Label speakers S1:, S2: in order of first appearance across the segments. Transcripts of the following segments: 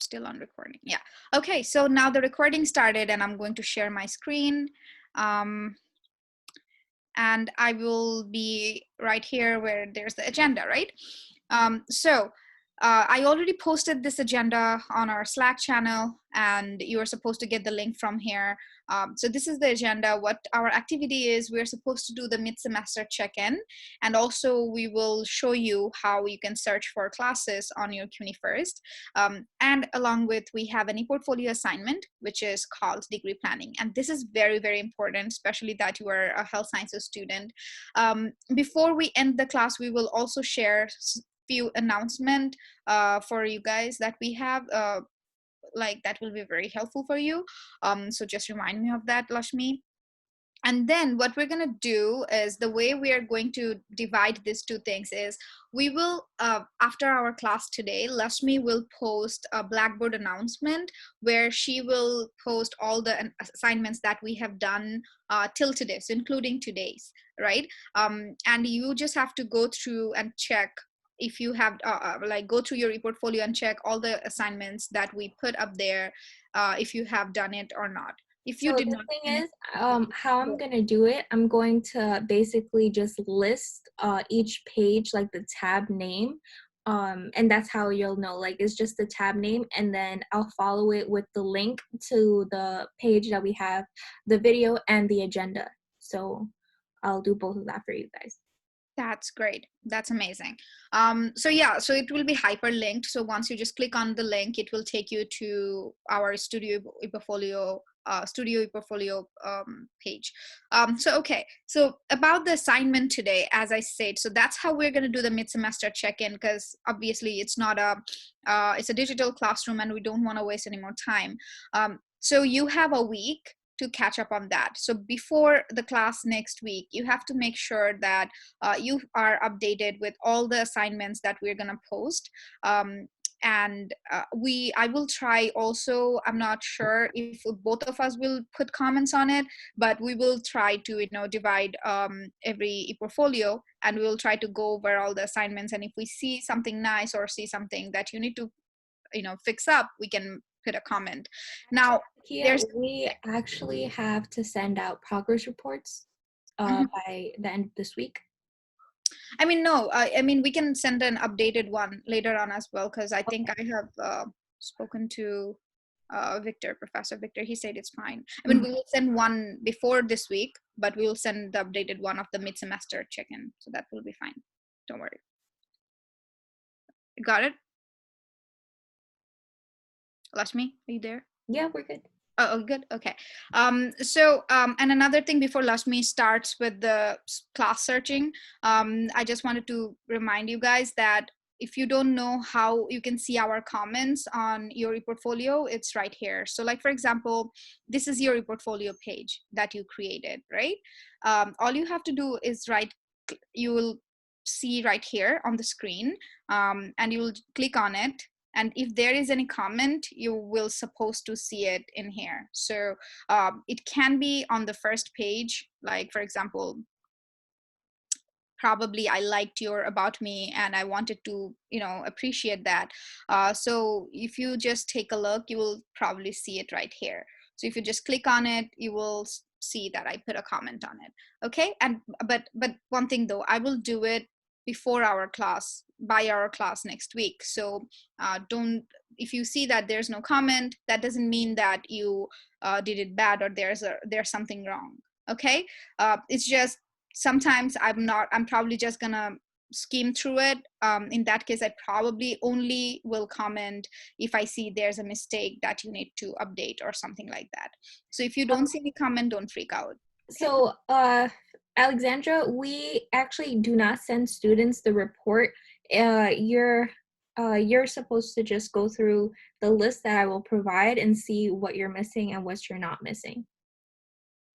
S1: Still on recording. Yeah. Okay, so now the recording started and I'm going to share my screen. And I will be right here where there's the agenda, right? I already posted this agenda on our Slack channel, and you are supposed to get the link from here. So this is the agenda. What our activity is, we're supposed to do the mid-semester check-in, and also we will show you how you can search for classes on your CUNY First. And along with, we have an e-portfolio assignment, which is called degree planning. And this is very, very important, especially that you are a health sciences student. Before we end the class, we will also share few announcement for you guys that we have, like that will be very helpful for you. So just remind me of that, Lashmi. And then what we're going to do is, the way we are going to divide these two things is, we will, after our class today, Lashmi will post a Blackboard announcement where she will post all the assignments that we have done till today, so including today's, right? And you just have to go through and check if you have, like go through your e-portfolio and check all the assignments that we put up there, if you have done it or not. If you
S2: So
S1: did
S2: the
S1: not,
S2: thing is, how I'm gonna do it, I'm going to basically just list each page, like the tab name, and that's how you'll know, like it's just the tab name, and then I'll follow it with the link to the page that we have the video and the agenda. So I'll do both of that for you guys.
S1: that's great. That's amazing. So yeah, so it will be hyperlinked. So once you just click on the link, it will take you to our Studio ePortfolio page. Okay. So about the assignment today, as I said, so that's how we're going to do the mid-semester check-in, because obviously it's not it's a digital classroom and we don't want to waste any more time. So you have a week to catch up on that. So before the class next week, you have to make sure that you are updated with all the assignments that we're going to post. And I will try also, I'm not sure if both of us will put comments on it, but we will try to divide every e-portfolio, and we will try to go over all the assignments, and if we see something nice or see something that you need to fix up, we can put a comment. Now
S2: Yeah,
S1: there's
S2: we actually have to send out progress reports
S1: Mhm.
S2: by the end of this week.
S1: I mean, no, I mean, we can send an updated one later on as well, because I think I have spoken to Professor Victor. He said it's fine. I mean, we will send one before this week, but we will send the updated one of the mid-semester check-in. So that will be fine. Don't worry. Got it? Lashmi, are you there?
S2: Yeah, we're good.
S1: Oh, good. Okay. And another thing before Lashmi starts with the class searching, I just wanted to remind you guys that if you don't know how you can see our comments on your e-portfolio, it's right here. So like, for example, this is your e-portfolio page that you created, right? All you have to do is you will see right here on the screen, and you will click on it, and if there is any comment, you will supposed to see it in here. So it can be on the first page, like for example, probably I liked your about me and I wanted to appreciate that. So if you just take a look, you will probably see it right here. So if you just click on it, you will see that I put a comment on it. Okay. And but one thing though, I will do it before our class, by our class next week. So don't, if you see that there's no comment, that doesn't mean that you did it bad or there's something wrong. Okay. It's just sometimes I'm probably just gonna skim through it. In that case, I probably only will comment if I see there's a mistake that you need to update or something like that. So if you don't see any comment, don't freak out. Okay.
S2: So, Alexandra, we actually do not send students the report. Uh, you're you're supposed to just go through the list that I will provide and see what you're missing and what you're not missing.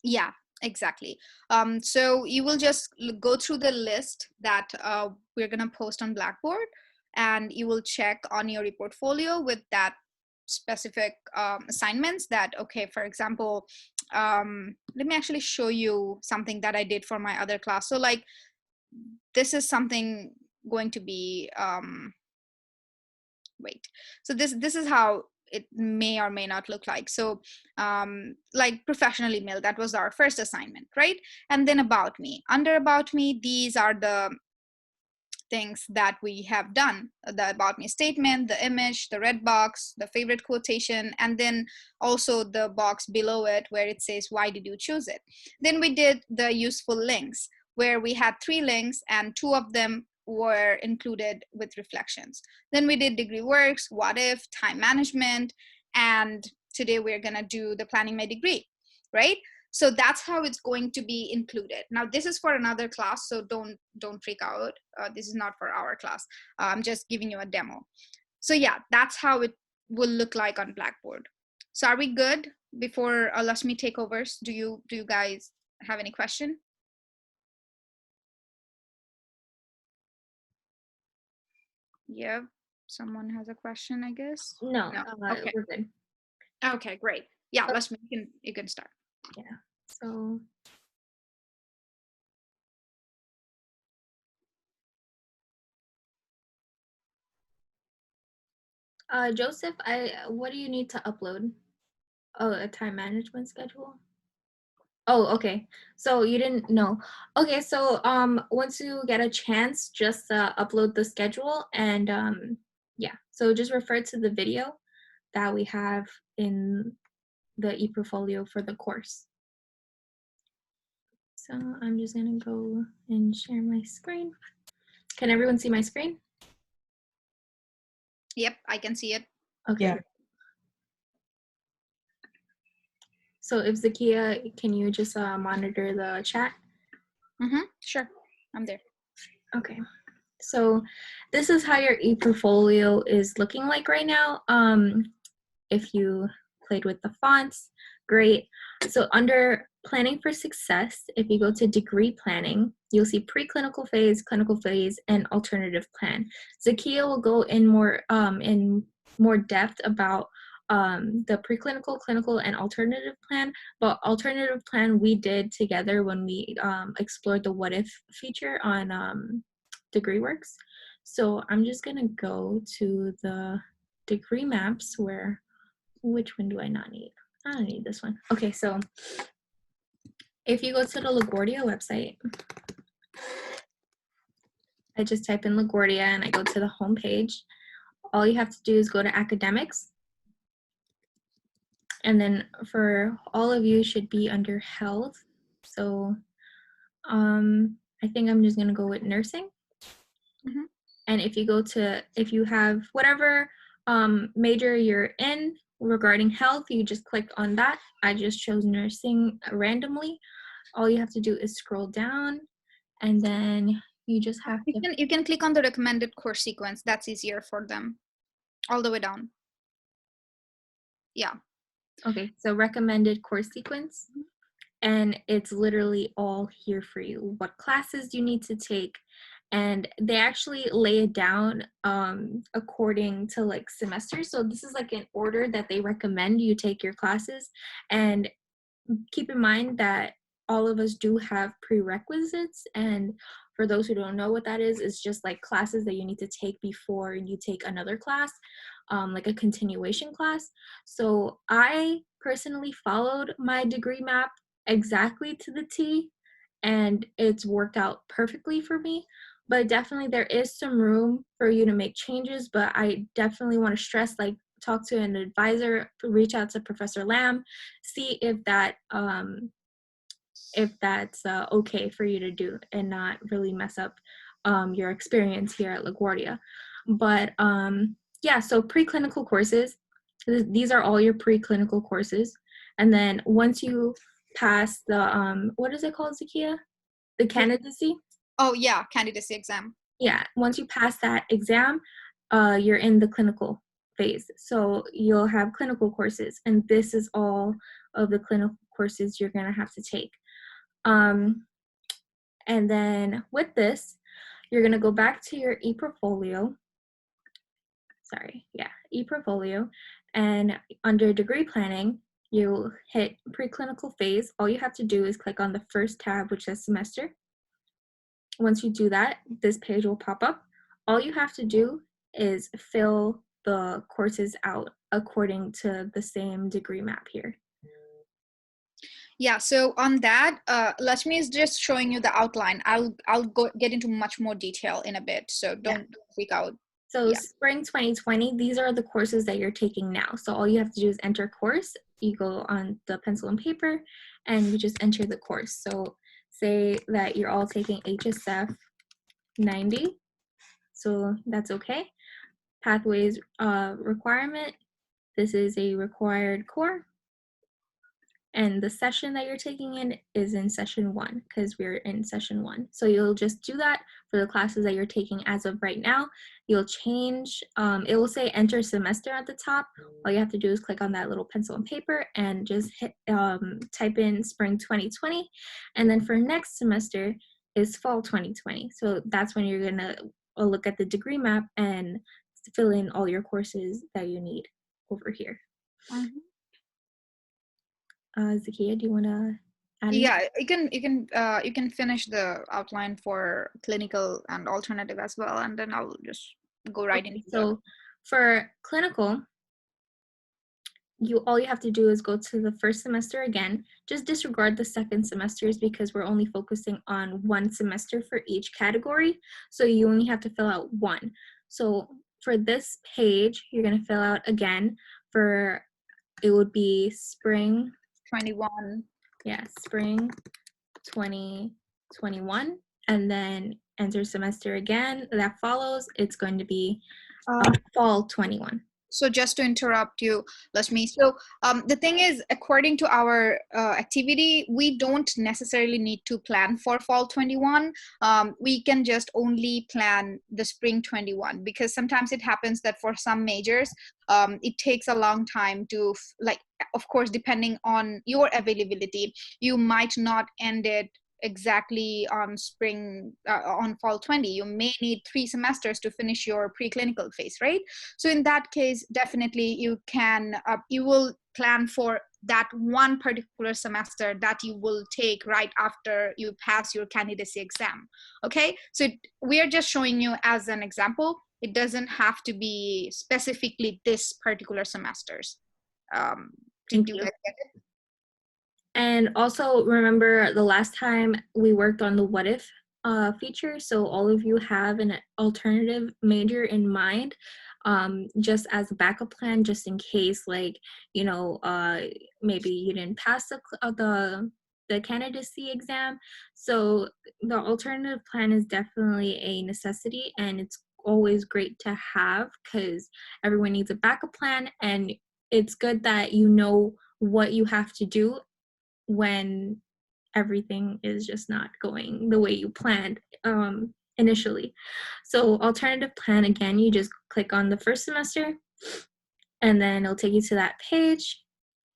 S1: Yeah, exactly. So you will just go through the list that we're going to post on Blackboard, and you will check on your portfolio with that specific assignments that, okay, for example, let me actually show you something that I did for my other class. So like, this is something going to be, wait, so this is how it may or may not look like. So like professional email, that was our first assignment, right? And then about me. Under about me, these are the things that we have done: the about me statement, the image, the red box, the favorite quotation, and then also the box below it where it says why did you choose it. Then we did the useful links, where we had 3 links and 2 of them were included with reflections. Then we did degree works, what if, time management, and today we're going to do the planning my degree, right? So that's how it's going to be included. Now this is for another class, so don't freak out. This is not for our class. I'm just giving you a demo. So yeah, that's how it will look like on Blackboard. So are we good? Before Lashmi take over, do you guys have any question? Yeah, someone has a question, I guess.
S2: No,
S1: Okay.
S2: we're good.
S1: Okay, great. Yeah, Lashmi, you can start.
S2: Yeah. So Joseph, what do you need to upload? Oh, a time management schedule. Oh, okay. So you didn't know. Okay, so once you get a chance, just upload the schedule and yeah. So just refer to the video that we have in the ePortfolio for the course. So I'm just gonna go and share my screen. Can everyone see my screen?
S1: Yep, I can see it.
S2: Okay.
S3: Yeah.
S2: So if Zakia, can you just monitor the chat?
S1: Sure, I'm there.
S2: Okay. So this is how your ePortfolio is looking like right now. If you played with the fonts, great. So under planning for success, if you go to degree planning, you'll see preclinical phase, clinical phase, and alternative plan. Zakia will go in more depth about the preclinical, clinical, and alternative plan. But alternative plan we did together when we explored the what if feature on DegreeWorks. So I'm just gonna go to the degree maps where, which one do I not need? I don't need this one. Okay, so if you go to the LaGuardia website, I just type in LaGuardia and I go to the home page. All you have to do is go to academics. And then for all of you should be under health. So I think I'm just gonna go with nursing. And if you go to, if you have whatever major you're in regarding health, you just click on that. I just chose nursing randomly. All you have to do is scroll down and then you just have to.
S1: You can click on the recommended course sequence. That's easier for them. All the way down. Yeah.
S2: Okay, so recommended course sequence. And it's literally all here for you. What classes you need to take. And they actually lay it down according to like semesters. So this is like an order that they recommend you take your classes. And keep in mind that all of us do have prerequisites. And for those who don't know what that is, it's just like classes that you need to take before you take another class, like a continuation class. So I personally followed my degree map exactly to the T, and it's worked out perfectly for me. But definitely there is some room for you to make changes, but I definitely want to stress, like, talk to an advisor, reach out to Professor Lamb, see if that if that's okay for you to do and not really mess up your experience here at LaGuardia. But yeah, so preclinical courses, these are all your preclinical courses. And then once you pass the, what is it called, Zakia? The candidacy?
S1: Oh yeah, candidacy exam.
S2: Yeah, once you pass that exam, you're in the clinical phase. So you'll have clinical courses, and this is all of the clinical courses you're gonna have to take. And then with this, you're gonna go back to your ePortfolio. Sorry, yeah, ePortfolio, and under degree planning, you hit preclinical phase. All you have to do is click on the first tab, which says semester. Once you do that, this page will pop up. All you have to do is fill the courses out according to the same degree map here.
S1: Yeah, so on that, Lakshmi is just showing you the outline. I'll get into much more detail in a bit, so don't freak out.
S2: So
S1: Yeah.
S2: spring 2020, these are the courses that you're taking now. So all you have to do is enter course. You go on the pencil and paper and you just enter the course. So say that you're all taking HSF 90. So that's okay. Pathways requirement. This is a required core. And the session that you're taking in is in session 1 because we're in session 1. So you'll just do that for the classes that you're taking as of right now. You'll change, it will say enter semester at the top. All you have to do is click on that little pencil and paper and just hit, type in spring 2020. And then for next semester is fall 2020. So that's when you're gonna look at the degree map and fill in all your courses that you need over here.
S1: Mm-hmm.
S2: Zakia, do you want to add?
S1: Yeah, you can finish the outline for clinical and alternative as well, and then I'll just go right into
S2: So for clinical, all you have to do is go to the first semester again. Just disregard the second semesters because we're only focusing on one semester for each category. So you only have to fill out one. So for this page, you're going to fill out again for, it would be spring
S1: 21.
S2: Yeah, spring 2021, and then enter semester again. That follows, it's going to be fall 21.
S1: So just to interrupt you, Lakshmi, so the thing is, according to our activity, we don't necessarily need to plan for fall 21. We can just only plan the spring 21 because sometimes it happens that for some majors, it takes a long time to, like, of course, depending on your availability, you might not end it exactly on spring on fall 20. You may need 3 semesters to finish your preclinical phase, right? So in that case, definitely you can you will plan for that one particular semester that you will take right after you pass your candidacy exam. Okay, so we are just showing you as an example. It doesn't have to be specifically this particular semesters. Did you guys get it?
S2: And also remember the last time we worked on the what if feature, so all of you have an alternative major in mind, just as a backup plan, just in case, like, you know, maybe you didn't pass the candidacy exam. So the alternative plan is definitely a necessity, and it's always great to have because everyone needs a backup plan, and it's good that you know what you have to do when everything is just not going the way you planned initially. So alternative plan, again, you just click on the first semester and then it'll take you to that page.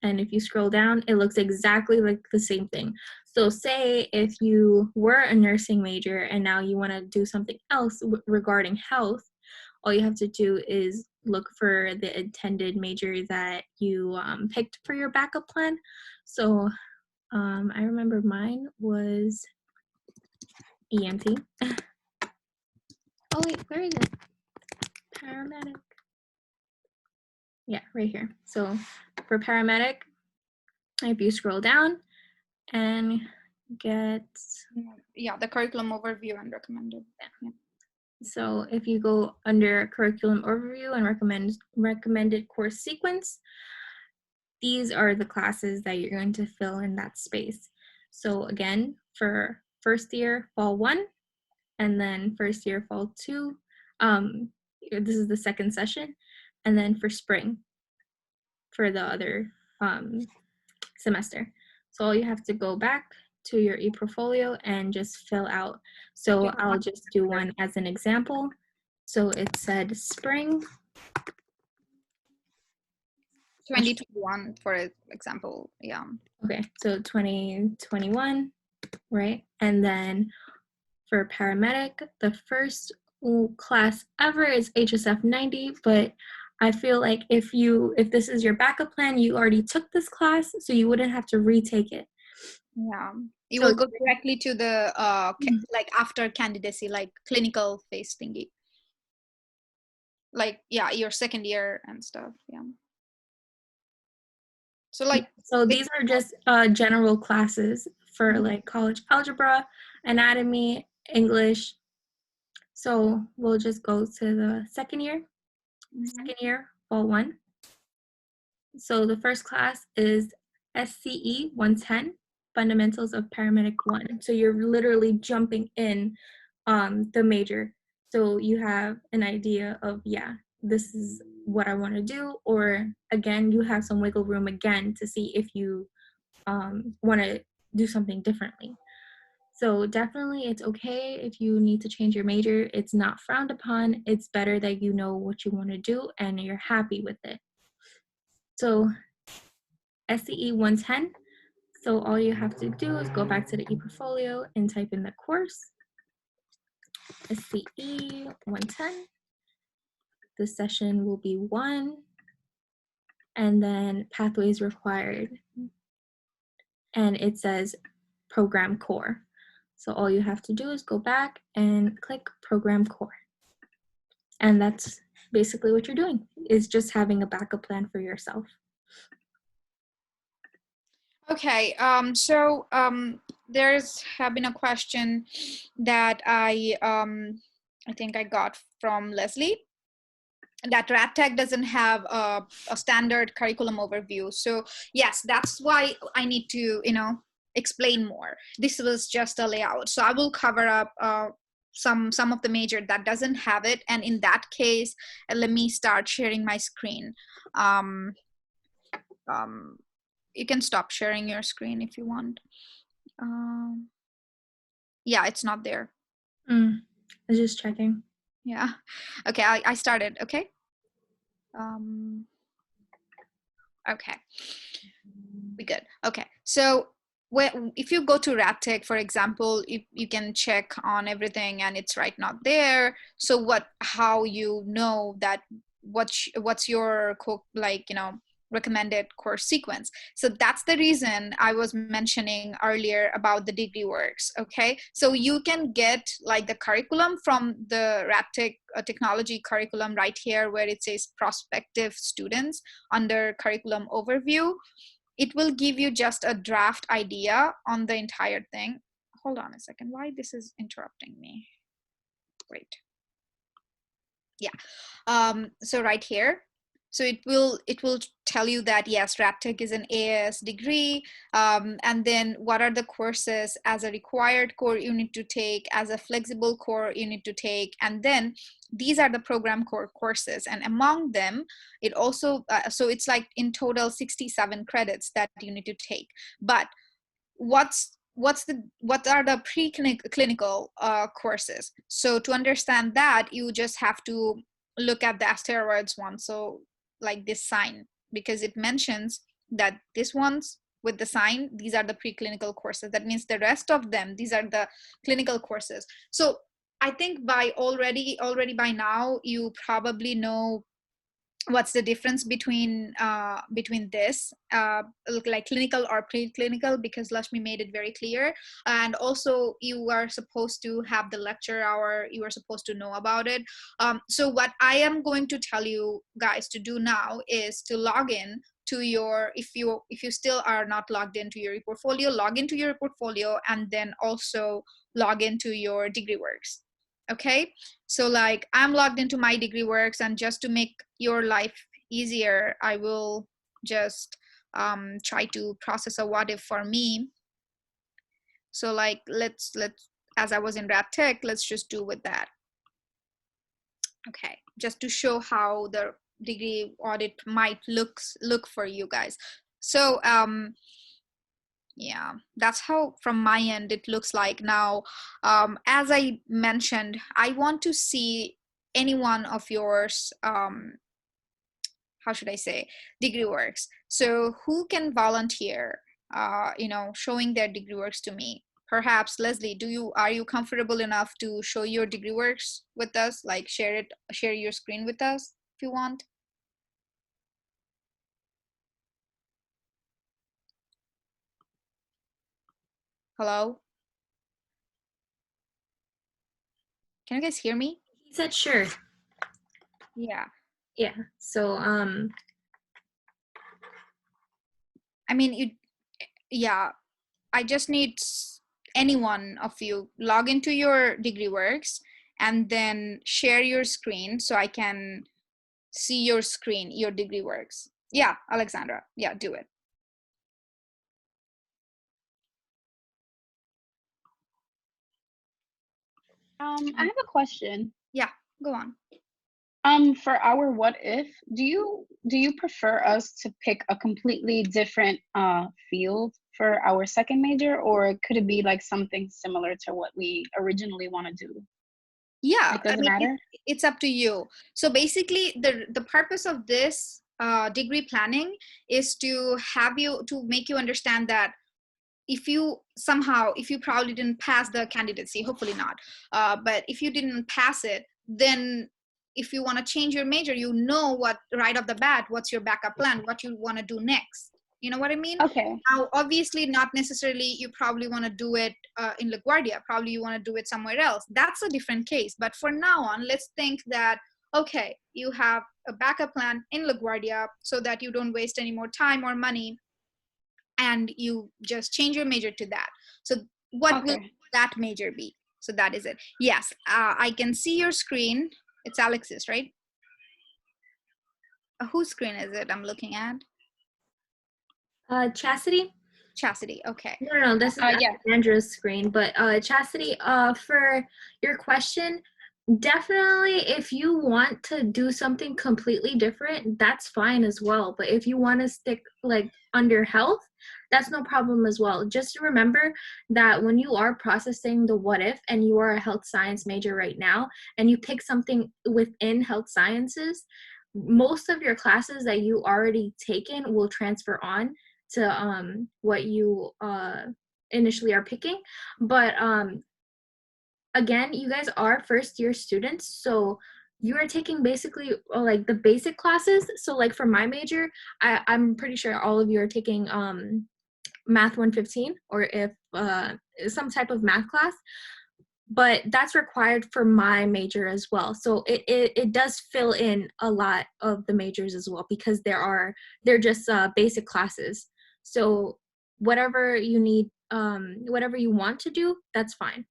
S2: And if you scroll down, it looks exactly like the same thing. So say if you were a nursing major and now you want to do something else regarding health, all you have to do is look for the intended major that you picked for your backup plan. So I remember mine was EMT. Oh wait, where is it? Paramedic. Yeah, right here. So for paramedic, if you scroll down and get...
S1: Yeah, the curriculum overview and recommended. Yeah.
S2: So if you go under curriculum overview and recommended course sequence, these are the classes that you're going to fill in that space. So again, for first year, fall 1, and then first year, fall 2, this is the second session, and then for spring, for the other semester. So all you have to go back to your ePortfolio and just fill out. So I'll just do one as an example. So it said spring
S1: 2021, for example. Yeah.
S2: Okay, so 2021, right? And then for paramedic, the first class ever is HSF 90, but I feel like if this is your backup plan, you already took this class, so you wouldn't have to retake it.
S1: Yeah, you will go directly to the like after candidacy, like clinical phase thingy, like, yeah, your second year and stuff. Yeah. So like,
S2: So these are just general classes for like college algebra, anatomy, English. So we'll just go to the second year, fall 1. So the first class is SCE 110, Fundamentals of Paramedic 1. So you're literally jumping in the major. So you have an idea of, yeah, this is what I want to do. Or again, you have some wiggle room again to see if you want to do something differently. So definitely it's okay if you need to change your major. It's not frowned upon. It's better that you know what you want to do and you're happy with it. So SCE 110. So all you have to do is go back to the ePortfolio and type in the course, SCE 110. The session will be 1, and then pathways required. And it says program core. So all you have to do is go back and click program core. And that's basically what you're doing, is just having a backup plan for yourself.
S1: Okay, there's have been a question that I think I got from Leslie, that RadTech doesn't have a standard curriculum overview. So yes, that's why I need to, explain more. This was just a layout. So I will cover up some of the major that doesn't have it. And in that case, let me start sharing my screen. You can stop sharing your screen if you want. Yeah, it's not there.
S2: I was just checking.
S1: Yeah. Okay, I started. Okay. Okay. We good. Okay. So if you go to RadTech, for example, you can check on everything and it's right not there. So how you know that what's your recommended course sequence. So that's the reason I was mentioning earlier about the DegreeWorks. Okay, so you can get like the curriculum from the RadTech technology curriculum right here where it says prospective students under curriculum overview. It will give you just a draft idea on the entire thing. Hold on a second, why this is interrupting me? Wait. Yeah, so right here, so it will tell you that yes, RadTech is an AAS degree, and then what are the courses as a required core you need to take, as a flexible core you need to take, and then these are the program core courses, and among them it also so it's like in total 67 credits that you need to take. But what are the preclinical courses? So to understand that, you just have to look at the asteroids one, so like this sign, because it mentions that this ones with the sign, these are the preclinical courses. That means the rest of them, these are the clinical courses. So I think by already by now you probably know what's the difference between this like clinical or preclinical, because Lashmi made it very clear. And also you are supposed to have the lecture hour, you are supposed to know about it. So what I am going to tell you guys to do now is to log in to your, if you still are not logged into your portfolio, log into your portfolio, and then also log into your DegreeWorks. Okay, so like I'm logged into my DegreeWorks, and just to make your life easier, I will just try to process a what if for me. So like let's as I was in RadTech, let's just do with that. Okay, just to show how the degree audit might look for you guys. So yeah, that's how from my end it looks like now. As I mentioned, I want to see any one of yours, how should I say, DegreeWorks. So who can volunteer, showing their DegreeWorks to me? Perhaps Leslie, are you comfortable enough to show your DegreeWorks with us? Like share your screen with us if you want. Hello? Can you guys hear me?
S2: He said sure.
S1: Yeah.
S2: Yeah. So
S1: I mean, yeah, I just need any one of you log into your DegreeWorks and then share your screen so I can see your screen, your DegreeWorks. Yeah, Alexandra. Yeah, do it.
S3: I have a question.
S1: Yeah, go on.
S3: For our what if, do you prefer us to pick a completely different field for our second major, or could it be like something similar to what we originally want to do?
S1: Yeah,
S3: It doesn't matter.
S1: it's up to you. So basically, the purpose of this degree planning is to make you understand that if you probably didn't pass the candidacy, hopefully not, but if you didn't pass it, then if you want to change your major, you know what right off the bat, what's your backup plan, what you want to do next. You know what I mean?
S3: Okay.
S1: Now, obviously, not necessarily you probably want to do it in LaGuardia. Probably you want to do it somewhere else. That's a different case. But for now on, let's think that, okay, you have a backup plan in LaGuardia so that you don't waste any more time or money, and you just change your major to that. So what will that major be? So that is it. Yes, I can see your screen. It's Alex's, right? Whose screen is it I'm looking at?
S2: Chastity?
S1: Chastity, okay.
S2: No, this is Alexandra's screen, but Chastity, for your question, definitely if you want to do something completely different, that's fine as well. But if you want to stick like under health, that's no problem as well. Just remember that when you are processing the what if and you are a health science major right now and you pick something within health sciences, most of your classes that you already taken will transfer on to what you initially are picking. But again, you guys are first year students, so you are taking basically like the basic classes. So like for my major, I'm pretty sure all of you are taking Math 115, or if some type of math class, but that's required for my major as well. So it does fill in a lot of the majors as well, because they're just basic classes. So whatever you need, whatever you want to do, that's fine.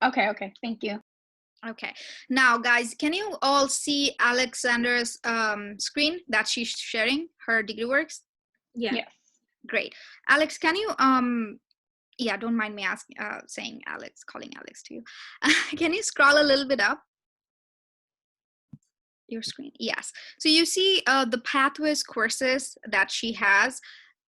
S3: Okay, thank you.
S1: Okay, now guys, can you all see Alexandra's screen that she's sharing, her DegreeWorks?
S2: Yeah.
S3: Yes.
S1: Great. Alex, can you yeah, don't mind me asking, saying Alex, calling Alex to you. Can you scroll a little bit up your screen? Yes. So you see the pathways courses that she has,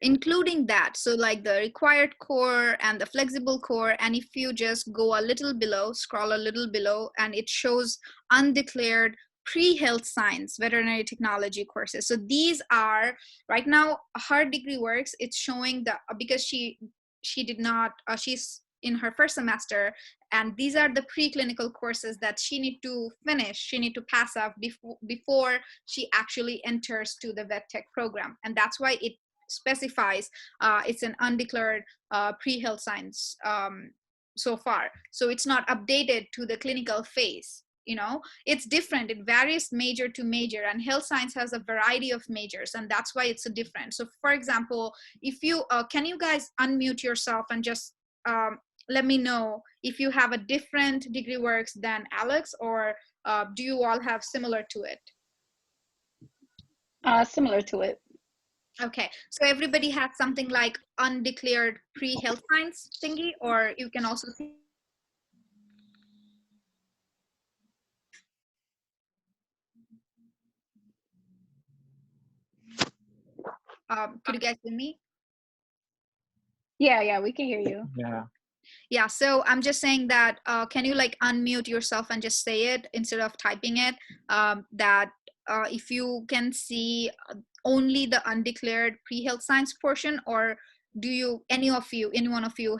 S1: including that. So like the required core and the flexible core. And if you just go a little below, scroll a little below, and it shows undeclared pre-health science veterinary technology courses. So these are right now her DegreeWorks. It's showing the, because she did not, she's in her first semester, and these are the preclinical courses that she need to finish, she need to pass off before she actually enters to the vet tech program. And that's why it specifies it's an undeclared pre-health science so far. So it's not updated to the clinical phase. You know, it's different. It varies major to major, and health science has a variety of majors, and that's why it's a different. So for example, if you can you guys unmute yourself and just let me know if you have a different DegreeWorks than Alex, or do you all have similar to it?
S3: Similar to it.
S1: Okay, so everybody has something like undeclared pre-health science thingy, or you can also see. Could you guys hear me?
S3: Yeah, we can hear you.
S1: Yeah, so I'm just saying that can you like unmute yourself and just say it instead of typing it, that if you can see only the undeclared pre-health science portion, or do you, any one of you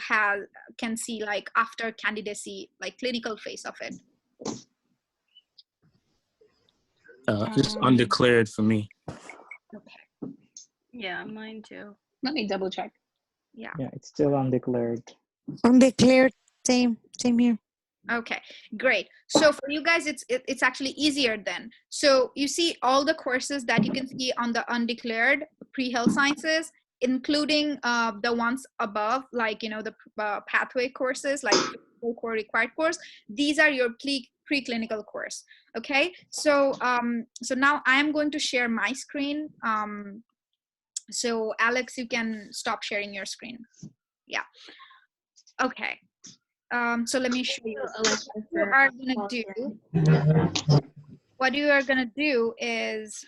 S1: can see like after candidacy, like clinical phase of it?
S4: It's undeclared for me.
S1: Okay.
S3: Yeah, mine too. Let me double check.
S1: Yeah,
S5: it's still undeclared.
S6: Undeclared, same here.
S1: okay, great. So for you guys, it's actually easier then. So you see all the courses that you can see on the undeclared pre-health sciences, including the ones above, like, you know, the pathway courses, like core required course. These are your preclinical course. Okay, so so now I am going to share my screen. So Alex, you can stop sharing your screen. Yeah. Okay. So let me show you. What you are gonna do is,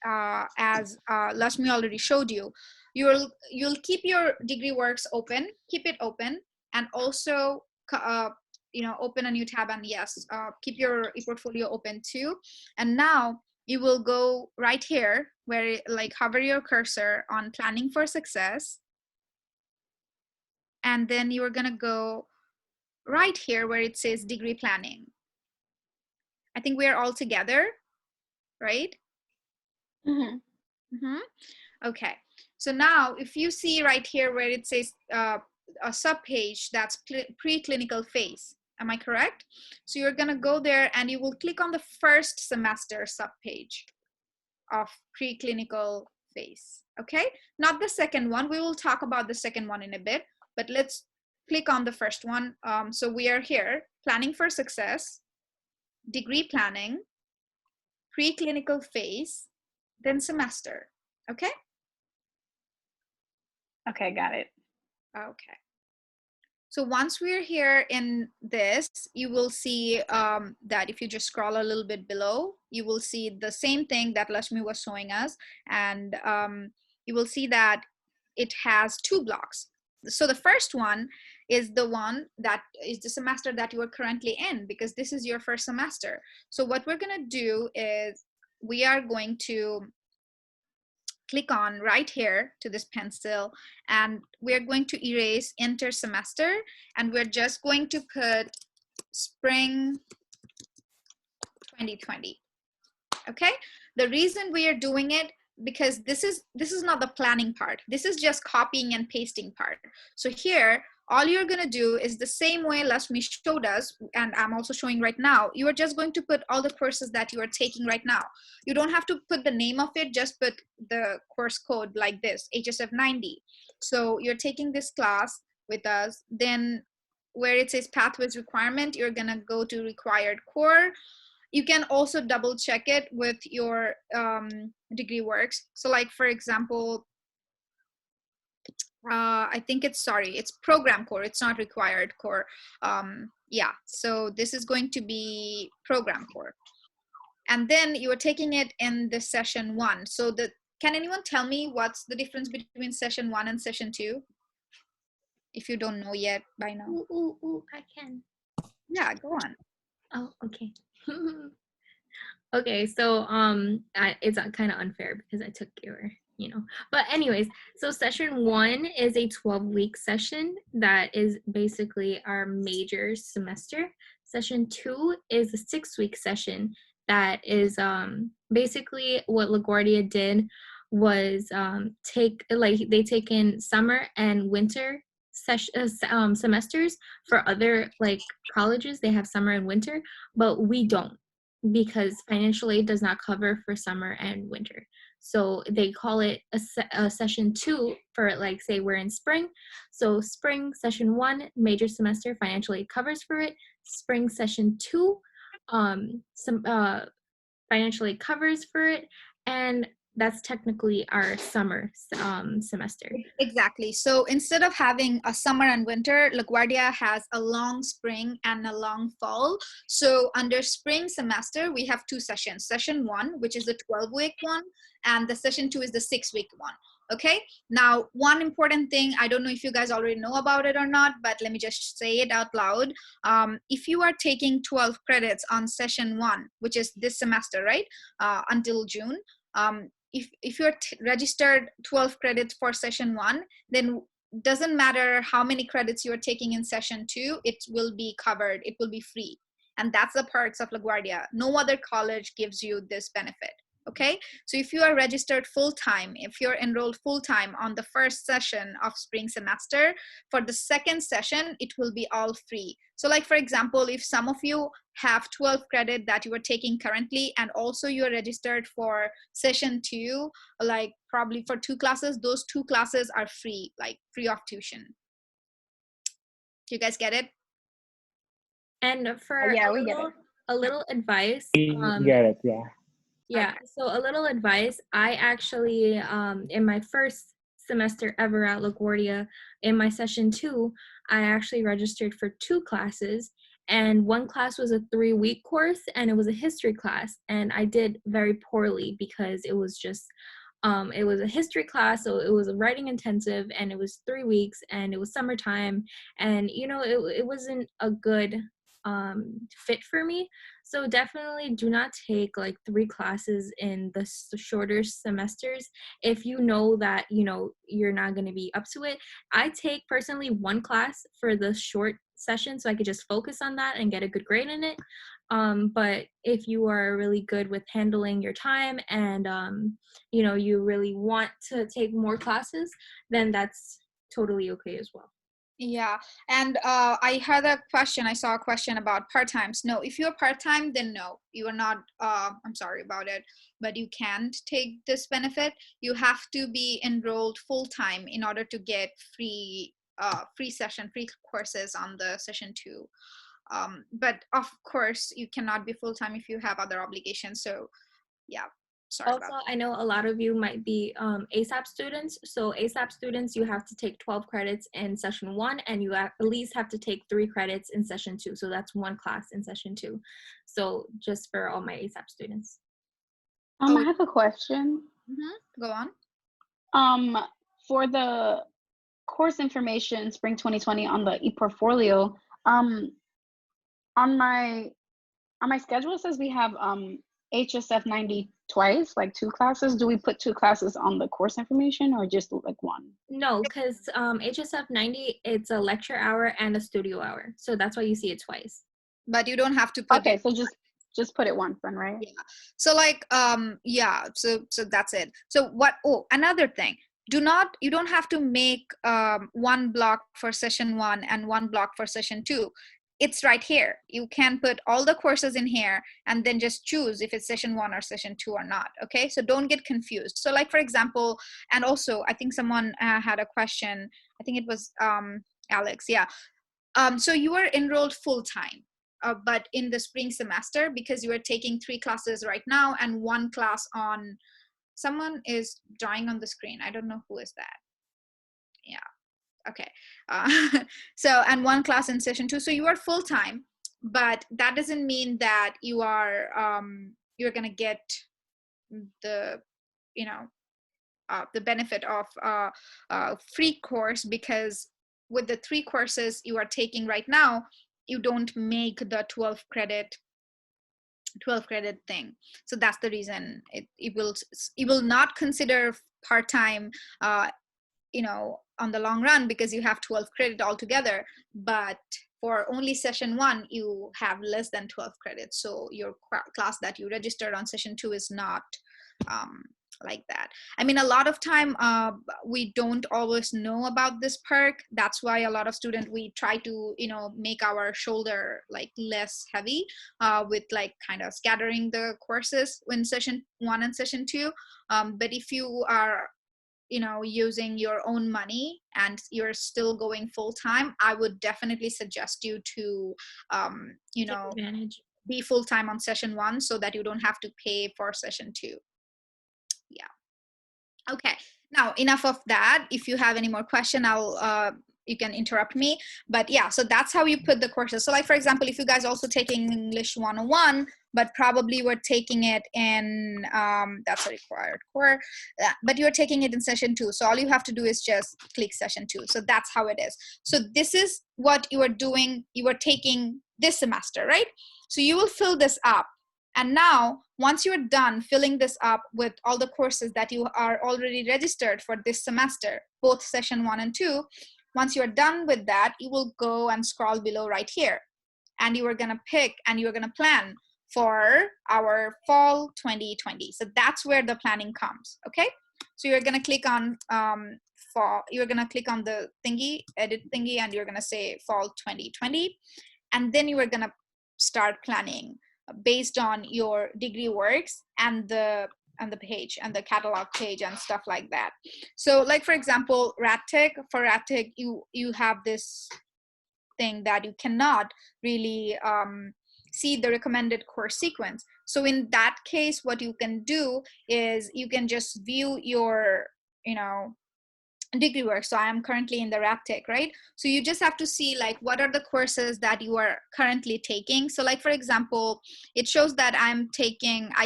S1: as Lashmi already showed you, you'll keep your degree works open, keep it open, and also you know, open a new tab, and yes, keep your ePortfolio open too. And now you will go right here where, like, hover your cursor on Planning for Success, and then you are gonna go right here where it says Degree Planning. I think we are all together, right?
S3: Mm-hmm.
S1: Mm-hmm. Okay, so now if you see right here where it says a subpage that's preclinical phase, am I correct? So you're gonna go there and you will click on the first semester subpage of preclinical phase, okay? Not the second one, we will talk about the second one in a bit, but let's click on the first one. So we are here, Planning for Success, Degree Planning, Preclinical Phase, then Semester, okay?
S3: Okay, got it.
S1: Okay. So once we're here in this, you will see that if you just scroll a little bit below, you will see the same thing that Lashmi was showing us. And you will see that it has two blocks. So the first one is the one that is the semester that you are currently in, because this is your first semester. So what we're gonna do is we are going to click on right here to this pencil, and we're going to erase inter semester, and we're just going to put spring 2020. Okay, the reason we are doing it, because this is not the planning part, this is just copying and pasting part. So here all you're going to do is the same way Lashmi showed us, and I'm also showing right now. You are just going to put all the courses that you are taking right now. You don't have to put the name of it, just put the course code like this, HSF 90. So you're taking this class with us, then where it says pathways requirement, you're going to go to required core. You can also double check it with your degree works. So like, for example, I think it's program core, it's not required core. Yeah, so this is going to be program core. And then you are taking it in the session 1. So can anyone tell me what's the difference between session 1 and session 2? If you don't know yet by now.
S2: Ooh, I can.
S1: Yeah, go on.
S2: Oh, okay. Okay, so it's kind of unfair because I took your, but anyways, so session 1 is a 12-week session that is basically our major semester. Session 2 is a 6-week session that is basically what LaGuardia did was they take in summer and winter semesters. For other like colleges, they have summer and winter, but we don't, because financial aid does not cover for summer and winter. So they call it a session 2 for, like, say we're in spring. So spring session 1, major semester, financial aid covers for it. Spring session 2, financial aid covers for it. And that's technically our summer semester.
S1: Exactly. So instead of having a summer and winter, LaGuardia has a long spring and a long fall. So under spring semester, we have 2 sessions. Session 1, which is the 12-week one, and the session 2 is the 6-week one. Okay. Now, one important thing, I don't know if you guys already know about it or not, but let me just say it out loud. If you are taking 12 credits on session 1, which is this semester, right, until June, if you're registered 12 credits for session 1, then doesn't matter how many credits you're taking in session 2, it will be covered, it will be free. And that's the perks of LaGuardia. No other college gives you this benefit. Okay, so if you are registered full-time, if you're enrolled full-time on the first session of spring semester, for the second session, it will be all free. So like, for example, if some of you have 12 credit that you are taking currently, and also you're registered for session 2, like probably for 2 classes, those 2 classes are free, like free of tuition. Do you guys get it?
S2: And for
S3: Yeah, we get it.
S2: a little advice,
S5: Get it, yeah.
S2: yeah, so a little advice. I actually, in my first semester ever at LaGuardia, in my session 2, I actually registered for 2 classes, and one class was a 3-week course, and it was a history class, and I did very poorly because it was just, it was a history class, so it was a writing intensive, and it was 3 weeks, and it was summertime, and you know, it wasn't a good fit for me. So definitely do not take like 3 classes in the shorter semesters if you know that, you know, you're not going to be up to it. I take personally 1 class for the short session so I could just focus on that and get a good grade in it. But if you are really good with handling your time and, you know, you really want to take more classes, then that's totally okay as well.
S1: Yeah, and I had a question. I saw a question about part-times. No, if you're part-time, then no, you are not. I'm sorry about it, but you can't take this benefit. You have to be enrolled full-time in order to get free courses on the session 2. But of course, you cannot be full-time if you have other obligations. So, yeah. Sorry
S2: Also, I know a lot of you might be ASAP students. So ASAP students, you have to take 12 credits in session 1, and you at least have to take 3 credits in session 2. So that's 1 class in session 2. So just for all my ASAP students.
S3: I have a question.
S1: Go on.
S3: For the course information, spring 2020 on the ePortfolio, on my schedule it says we have HSF 90 twice, like 2 classes. Do we put 2 classes on the course information or just like 1?
S2: No, because HSF 90, it's a lecture hour and a studio hour. So that's why you see it twice.
S1: But you don't have to put
S3: Okay, so just put it once then, right?
S1: Yeah. So like, yeah, so that's it. So another thing, you don't have to make 1 block for session 1 and 1 block for session 2. It's right here. You can put all the courses in here and then just choose if it's session 1 or session 2 or not. Okay, so don't get confused. So like, for example, and also I think someone had a question. I think it was Alex. Yeah. So you are enrolled full-time. But in the spring semester, because you are taking 3 classes right now and 1 class on, someone is drawing on the screen. I don't know who is that. Yeah. Okay. So, and 1 class in session 2. So you are full-time, but that doesn't mean that you are, you're going to get the, you know, the benefit of free course, because with the 3 courses you are taking right now, you don't make the 12 credit thing. So that's the reason it will not consider part-time, you know, on the long run, because you have 12 credit altogether. But for only session 1, you have less than 12 credits. So your class that you registered on session 2 is not like that. I mean, a lot of time we don't always know about this perk. That's why a lot of students, we try to, you know, make our shoulder like less heavy with like kind of scattering the courses in session 1 and session 2. But if you are, you know, using your own money and you're still going full-time, I would definitely suggest you to you know, be full-time on session 1 so that you don't have to pay for session 2. Yeah. Okay, now enough of that. If you have any more question, you can interrupt me. But yeah, so that's how you put the courses. So like, for example, if you guys also taking English 101, but probably were taking it in, that's a required core, but you're taking it in session 2. So all you have to do is just click session 2. So that's how it is. So this is what you are doing. You are taking this semester, right? So you will fill this up. And now, once you're done filling this up with all the courses that you are already registered for this semester, both session 1 and 2, once you're done with that, you will go and scroll below right here. And you are going to pick and you're going to plan for our fall 2020. So that's where the planning comes. Okay, so you're going to click on fall, you're going to click on the thingy, edit thingy, and you're going to say fall 2020, and then you are going to start planning based on your degree works and the page and the catalog page and stuff like that. So like for example, for RadTech, you have this thing that you cannot really see the recommended course sequence. So in that case, what you can do is you can just view your, degree work. So I am currently in the RadTech, right? So you just have to see like what are the courses that you are currently taking. So like for example, it shows that I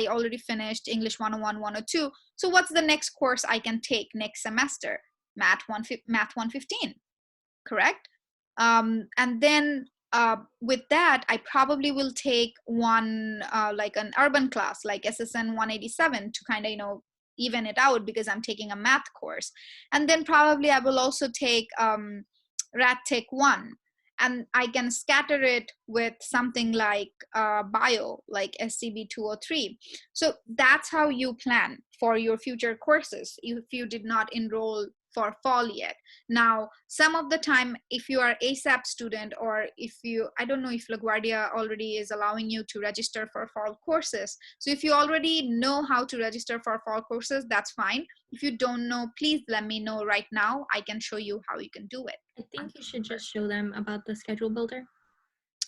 S1: already finished English 101, 102. So what's the next course I can take next semester? Math 115, correct? And then with that, I probably will take one like an urban class like SSN 187 to kind of even it out because I'm taking a math course. And then probably I will also take RadTech 1, and I can scatter it with something like bio, like SCB 203. So that's how you plan for your future courses if you did not enroll for fall yet. Now, some of the time, if you are ASAP student, or I don't know if LaGuardia already is allowing you to register for fall courses. So if you already know how to register for fall courses, that's fine. If you don't know, please let me know right now. I can show you how you can do it.
S2: I think you should just show them about the schedule builder.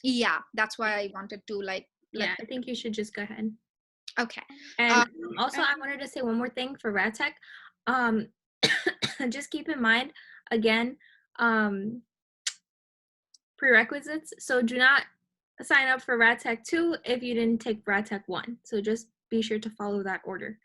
S1: Yeah, that's why I wanted to
S2: Yeah, I think you should just go ahead.
S1: Okay.
S2: And also I wanted to say one more thing for RadTech. Just keep in mind, again, prerequisites. So do not sign up for RadTech 2 if you didn't take RadTech 1. So just be sure to follow that order.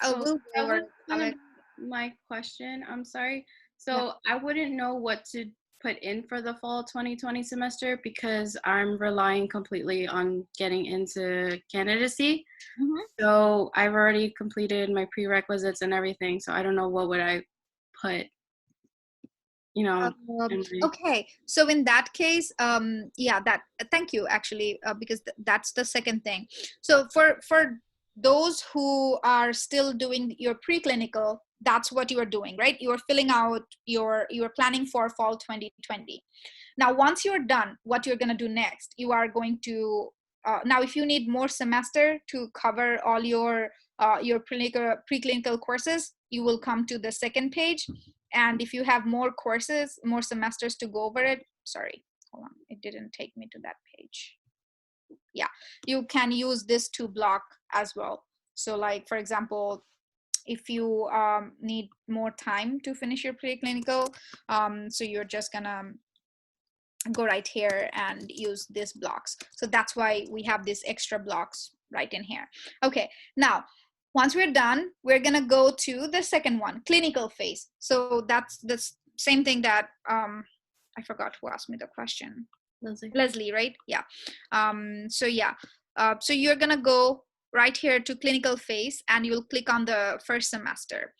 S1: So
S5: that was my question. I'm sorry. So I wouldn't know what to put in for the fall 2020 semester because I'm relying completely on getting into candidacy.
S1: Mm-hmm.
S5: So I've already completed my prerequisites and everything. So I don't know what would I put,
S1: okay, so in that case, thank you actually, because that's the second thing. So for those who are still doing your preclinical, that's what you are doing, right? You are filling out you are planning for fall 2020. Now, once you're done, what you're going to do next, you are going to now if you need more semester to cover all your preclinical courses, you will come to the second page. And if you have more courses, more semesters to go over it, sorry, hold on, it didn't take me to that page. Yeah, you can use this to block as well. So like, for example, if you need more time to finish your preclinical, so you're just gonna go right here and use these blocks. So that's why we have these extra blocks right in here. Okay, now, once we're done, we're gonna go to the second one, clinical phase. So that's the same thing that, I forgot who asked me the question. Leslie, right? Yeah. So yeah, so you're gonna go right here to clinical phase and you'll click on the first semester.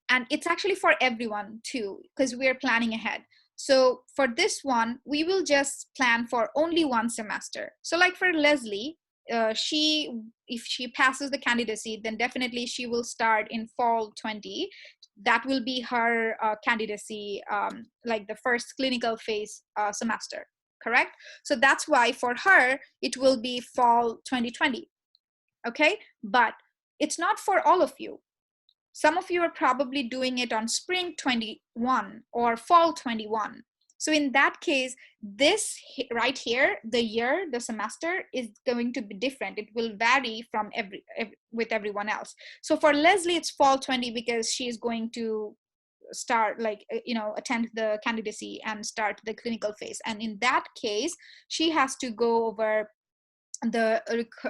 S1: And it's actually for everyone too, because we're planning ahead. So for this one, we will just plan for only one semester. So like for Leslie, if she passes the candidacy, then definitely she will start in fall 20. That will be her candidacy, like the first clinical phase semester, correct? So that's why for her, it will be fall 2020, okay? But it's not for all of you. Some of you are probably doing it on spring 21 or fall 21. So in that case, this right here, the semester is going to be different. It will vary from with everyone else. So for Leslie, it's fall 20 because she is going to start attend the candidacy and start the clinical phase. And in that case, she has to go over the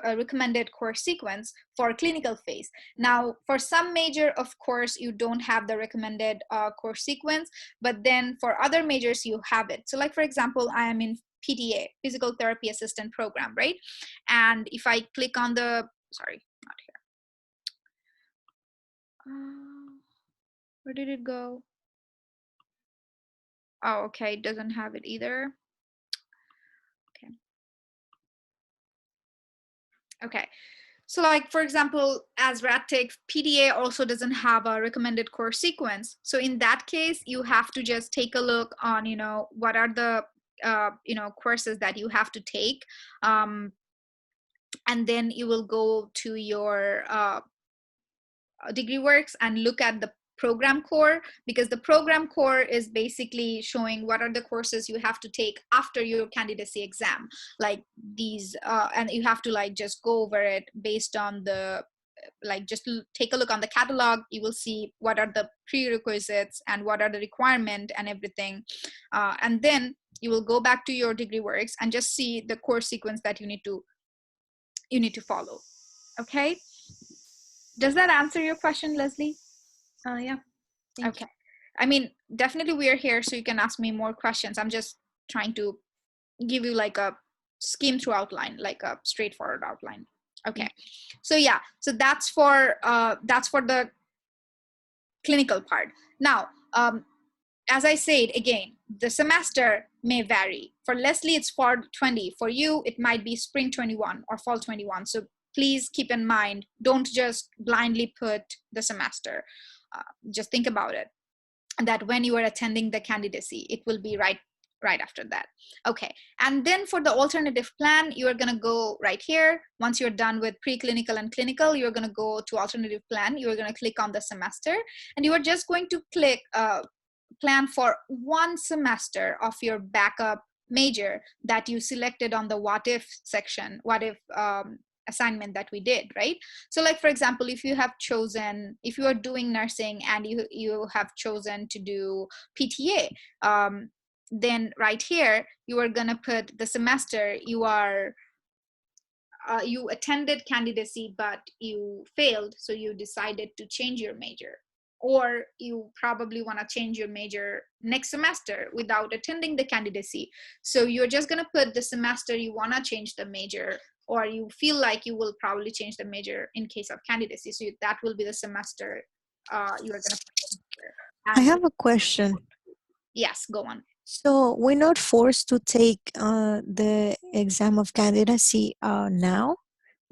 S1: recommended course sequence for clinical phase. Now, for some major, of course, you don't have the recommended course sequence, but then for other majors, you have it. So like, for example, I am in PTA, Physical Therapy Assistant Program, right? And if I click on the, sorry, not here. Where did it go? Oh, okay, it doesn't have it either. Okay. Okay. So like, for example, as RATIC, PDA also doesn't have a recommended course sequence. So in that case, you have to just take a look on, what are the, courses that you have to take. And then you will go to your degree works and look at the program core, because the program core is basically showing what are the courses you have to take after your candidacy exam, like these and you have to like just go over it based on the just take a look on the catalog. You will see what are the prerequisites and what are the requirement and everything, and then you will go back to your degree works and just see the course sequence that you need to follow. Okay, does that answer your question, Leslie?
S5: Yeah. Thank
S1: Okay. I mean, definitely we are here so you can ask me more questions. I'm just trying to give you like a scheme through outline, like a straightforward outline. Okay. So yeah, so that's for the clinical part. Now, as I said, again, the semester may vary. For Leslie, it's fall 20. For you, it might be spring 21 or fall 21. So please keep in mind, don't just blindly put the semester. Just think about it, that when you are attending the candidacy, it will be right after that. Okay, and then for the alternative plan, you are going to go right here. Once you're done with preclinical and clinical, you're going to go to alternative plan. You're going to click on the semester, and you are just going to click plan for one semester of your backup major that you selected on the what if section, what if assignment that we did, right? So like, for example, if you are doing nursing and you have chosen to do PTA, then right here, you are gonna put the semester you attended candidacy, but you failed, so you decided to change your major. Or you probably want to change your major next semester without attending the candidacy. So you're just going to put the semester you want to change the major, or you feel like you will probably change the major in case of candidacy. So that will be the semester you are going to put here.
S6: I have a question.
S1: Yes, go on.
S6: So we're not forced to take the exam of candidacy now.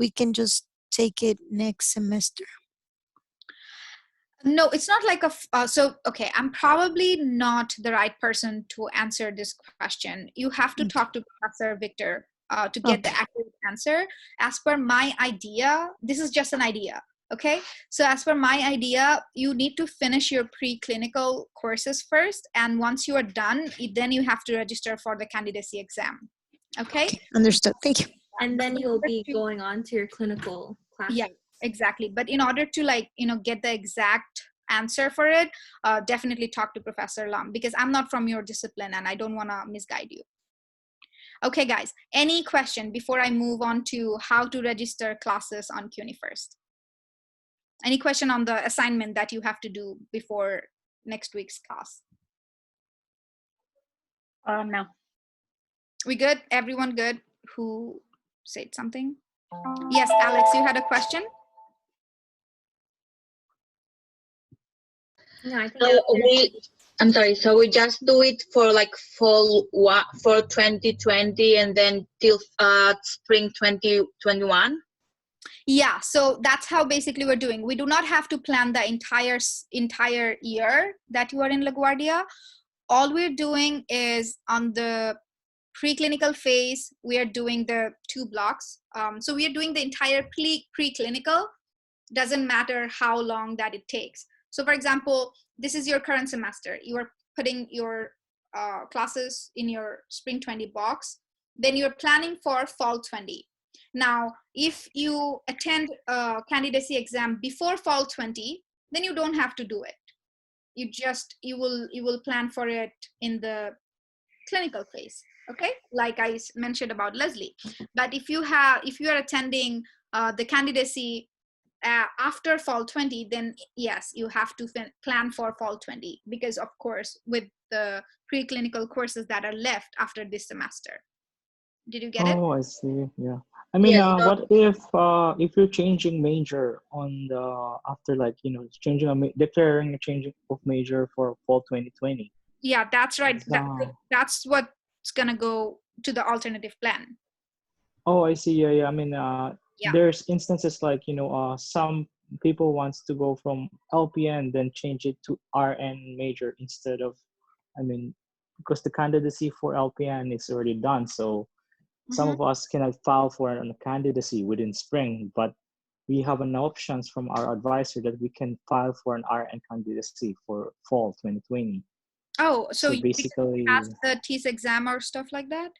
S6: We can just take it next semester.
S1: No, it's not like okay, I'm probably not the right person to answer this question. You have to talk to Professor Victor to get the accurate answer. As per my idea, this is just an idea, okay? So as per my idea, you need to finish your preclinical courses first, and once you are done, then you have to register for the candidacy exam, okay?
S6: Understood, thank you.
S2: And then you'll be going on to your clinical classes.
S1: Yeah. Exactly. But in order to get the exact answer for it, definitely talk to Professor Lam, because I'm not from your discipline and I don't want to misguide you. Okay, guys, any question before I move on to how to register classes on CUNY First? Any question on the assignment that you have to do before next week's class?
S3: No.
S1: We good? Everyone good? Who said something? Yes, Alex, you had a question?
S2: No, I think
S7: I'm sorry. So we just do it for like fall for 2020 and then till spring 2021.
S1: Yeah, so that's how basically we're doing. We do not have to plan the entire year that you are in LaGuardia. All we're doing is on the preclinical phase, we are doing the 2 blocks. So we are doing the entire preclinical. Doesn't matter how long that it takes. So for example, this is your current semester. You are putting your classes in your spring 20 box. Then you're planning for fall 20. Now, if you attend a candidacy exam before fall 20, then you don't have to do it. You will plan for it in the clinical phase. Okay, like I mentioned about Leslie. But if you are attending the candidacy after fall 20, then yes, you have to plan for fall 20, because of course with the preclinical courses that are left after this semester. Did you get it?
S4: Oh, I see. Yeah. I mean,
S7: Yes,
S4: what if you're changing major on the after declaring a change of major for fall 2020?
S1: Yeah, that's right. That's what's gonna go to the alternative plan.
S4: Oh, I see. Yeah, yeah. I mean,
S1: Yeah.
S4: there's instances like, some people wants to go from LPN then change it to RN major instead of, I mean, because the candidacy for LPN is already done. So some
S1: Mhm.
S4: of us cannot file for a candidacy within spring, but we have an options from our advisor that we can file for an RN candidacy for fall 2020.
S1: Oh, so
S4: So
S1: you because you
S4: basically,
S1: passed the TEAS exam or stuff like that?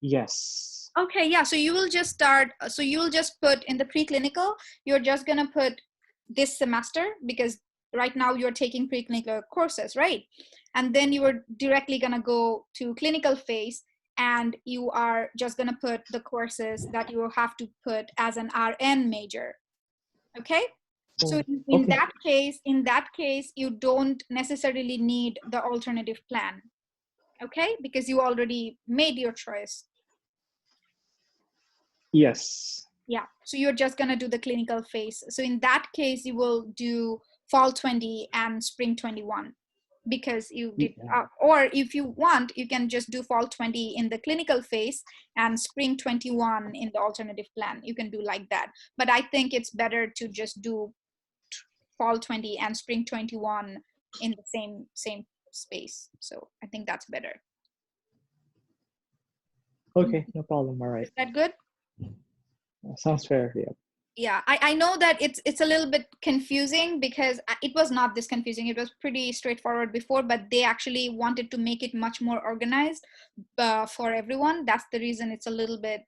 S4: yes.
S1: Okay, yeah. So you will just start. So you will just put in the preclinical. You're just gonna put this semester because right now you're taking preclinical courses, right? And then you are directly gonna go to clinical phase, and you are just gonna put the courses that you will have to put as an RN major. Okay. So
S4: Oh,
S1: in
S4: okay.
S1: that case, you don't necessarily need the alternative plan. Okay, because you already made your choice.
S4: Yes.
S1: Yeah, so you're just going to do the clinical phase. So in that case, you will do fall 20 and spring 21 because you did,
S4: Yeah.
S1: or if you want, you can just do fall 20 in the clinical phase and spring 21 in the alternative plan. You can do like that. But I think it's better to just do fall 20 and spring 21 in the same space. So I think that's better.
S4: Okay, no problem. All right.
S1: Is that good?
S4: Sounds fair. Yeah.
S1: Yeah, I know that it's a little bit confusing because it was not this confusing. It was pretty straightforward before, but they actually wanted to make it much more organized for everyone. That's the reason it's a little bit,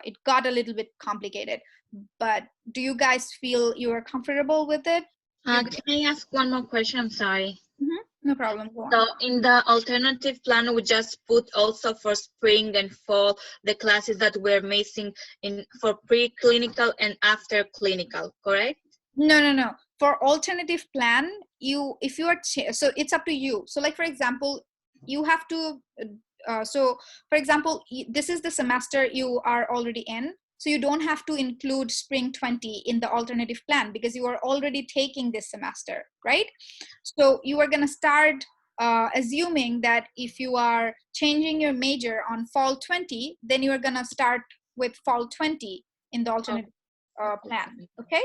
S1: it got a little bit complicated. But do you guys feel you are comfortable with it?
S7: Can I ask one more question? I'm sorry.
S1: Mm-hmm. No problem. Go on.
S7: So in the alternative plan, we just put also for spring and fall the classes that we're missing in for preclinical and after clinical, correct?
S1: No. For alternative plan, if you are so it's up to you. So like for example, you have to. So for example, this is the semester you are already in. So you don't have to include spring 20 in the alternative plan because you are already taking this semester, right? So you are going to start assuming that if you are changing your major on fall 20, then you are going to start with fall 20 in the alternative plan, okay?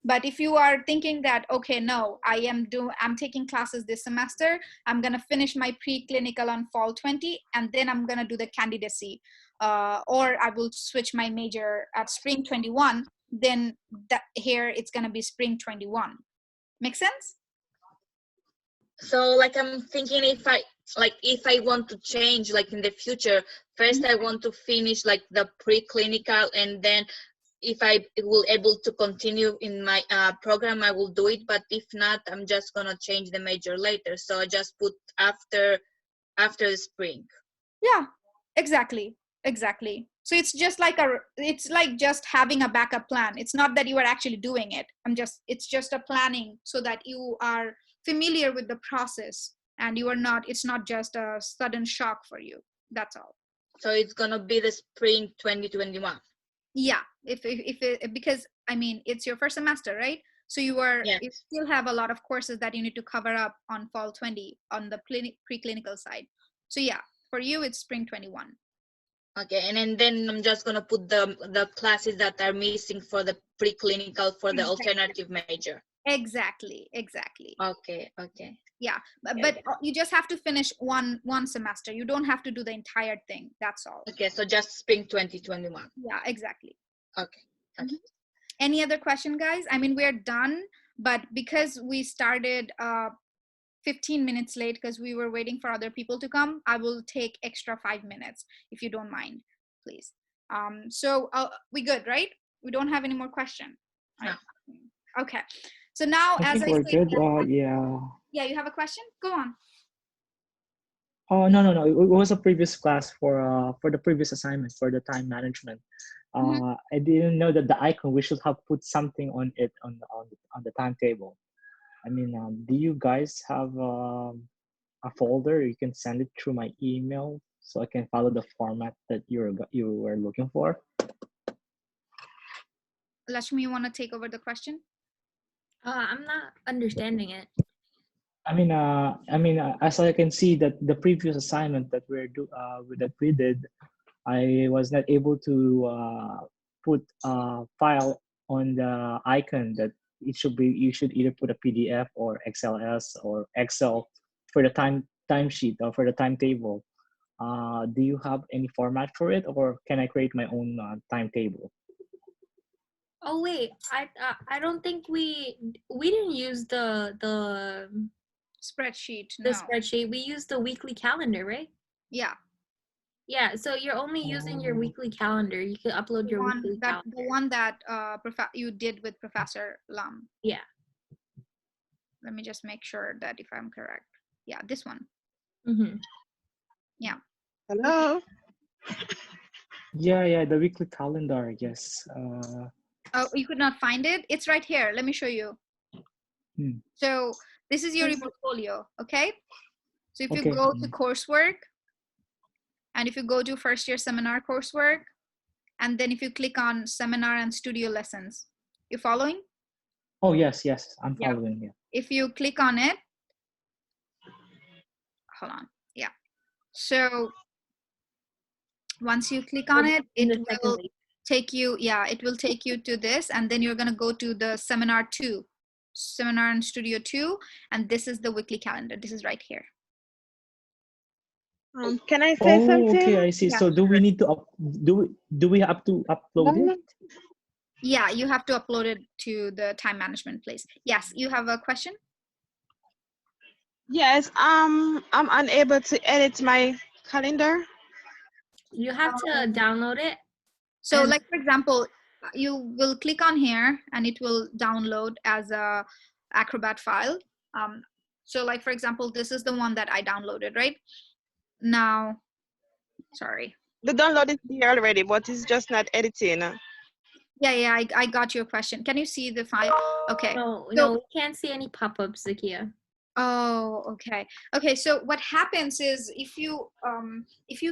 S1: But if you are thinking that, okay, no, I'm taking classes this semester, I'm going to finish my preclinical on fall 20, and then I'm going to do the candidacy, or I will switch my major at spring 21, then here it's going to be spring 21. Make sense?
S7: So like I'm thinking if I want to change like in the future, first I want to finish like the preclinical, and then if I will able to continue in my program, I will do it. But if not, I'm just gonna change the major later. So I just put after the spring.
S1: Yeah, exactly. So it's just like it's like just having a backup plan. It's not that you are actually doing it. It's just a planning so that you are familiar with the process and it's not just a sudden shock for you. That's all.
S7: So it's gonna be the spring 2021.
S1: Yeah, if because I mean it's your first semester, right? So you still have a lot of courses that you need to cover up on fall 20 on the preclinical side. So yeah, for you it's spring 21.
S7: Okay, and then I'm just gonna put the classes that are missing for the preclinical for the alternative major.
S1: Exactly.
S7: Okay.
S1: Yeah, but you just have to finish one semester. You don't have to do the entire thing. That's all.
S7: Okay, so just spring 2021.
S1: Yeah, exactly.
S7: Okay.
S1: Any other question, guys? I mean, we're done, but because we started 15 minutes late because we were waiting for other people to come, I will take extra 5 minutes if you don't mind, please. So we good, right? We don't have any more questions.
S7: No.
S1: Okay. So now,
S4: I
S1: as
S4: think we're good. Yeah.
S1: Yeah, you have a question? Go on.
S4: Oh, no. It was a previous class for the previous assignment for the time management. I didn't know that the icon, we should have put something on it on the timetable. I mean, do you guys have a folder? You can send it through my email so I can follow the format that you were looking for.
S1: Lashmi, you want to take over the question?
S2: I'm not understanding it.
S4: I mean, as I can see that the previous assignment that we did, I was not able to put a file on the icon that you should either put a PDF or XLS or Excel for the timesheet or for the timetable. Do you have any format for it, or can I create my own timetable?
S2: Oh wait, I don't think we didn't use the
S1: Spreadsheet, no.
S2: spreadsheet. We used the weekly calendar, right?
S1: Yeah.
S2: Yeah, so you're only using your
S4: Oh.
S2: weekly calendar. You can upload your weekly calendar.
S1: The one that you did with Professor Lam.
S2: Yeah.
S1: Let me just make sure that if I'm correct. Yeah, this one.
S2: Mm-hmm.
S1: Yeah.
S8: Hello.
S4: Yeah, the weekly calendar. Yes.
S1: Oh, you could not find it? It's right here. Let me show you. So this is your portfolio, okay? So if you go to coursework, and if you go to first year seminar coursework, and then if you click on seminar and studio lessons, you following?
S4: Oh, yes, I'm following. Yeah.
S1: If you click on it, hold on. Yeah. So once you click on it, it will take you, it will take you to this, and then you're going to go to the seminar 2, seminar and studio 2, and this is the weekly calendar. This is right here.
S8: Can I say something?
S4: Okay, I see.
S1: Yeah.
S4: So do we need to do we have to upload it?
S1: Yeah, you have to upload it to the time management place. Yes, you have a question?
S8: Yes, I'm unable to edit my calendar.
S2: You have to download it.
S1: So like, for example, you will click on here and it will download as a Acrobat file. So like, for example, this is the one that I downloaded, right? Now, sorry.
S8: The download is here already, but it's just not editing.
S1: Yeah, I got your question. Can you see the file? Okay.
S2: No, we can't see any pop-ups, Zakia.
S1: Oh, okay. Okay, so what happens is if you